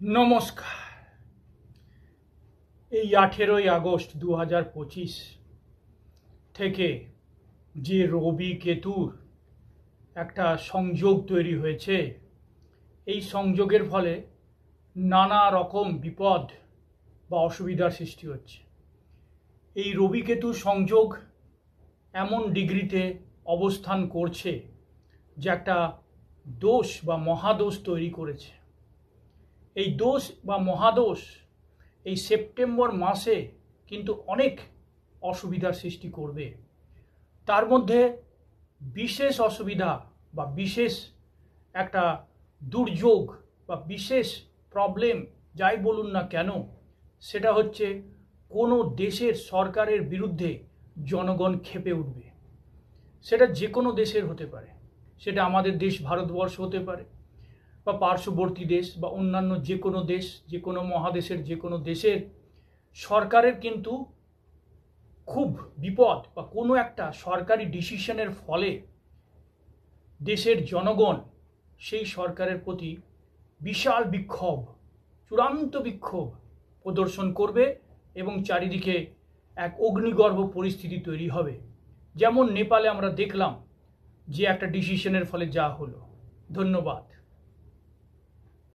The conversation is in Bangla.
নমস্কার। এই 18ই আগস্ট 2025 থেকে যে রবি কেতুর একটা সংযোগ তৈরি হয়েছে, এই সংযোগের ফলে নানা রকম বিপদ বা অসুবিধার সৃষ্টি হচ্ছে। এই রবি কেতুর সংযোগ এমন ডিগ্রিতে অবস্থান করছে যে একটা দোষ বা মহাদোষ তৈরি করেছে। এই দোষ বা মহাদোষ এই সেপ্টেম্বর মাসে কিন্তু অনেক অসুবিধার সৃষ্টি করবে। তার মধ্যে বিশেষ অসুবিধা বা বিশেষ একটা দুর্যোগ বা বিশেষ প্রবলেম যাই বলুন না কেন, সেটা হচ্ছে কোনো দেশের সরকারের বিরুদ্ধে জনগণ ক্ষেপে উঠবে। সেটা যে কোনো দেশের হতে পারে, সেটা আমাদের দেশ ভারতবর্ষ হতে পারে বা পার্শ্ববর্তী দেশ বা অন্যান্য যে কোনো দেশ, যে কোনো মহাদেশের যে কোনো দেশের সরকারের কিন্তু খুব বিপদ বা কোনো একটা সরকারি ডিসিশনের ফলে দেশের জনগণ সেই সরকারের প্রতি বিশাল বিক্ষোভ, চূড়ান্ত বিক্ষোভ প্রদর্শন করবে এবং চারিদিকে এক অগ্নিগর্ভ পরিস্থিতি তৈরি হবে। যেমন নেপালে আমরা দেখলাম যে একটা ডিসিশনের ফলে যা হলো। ধন্যবাদ।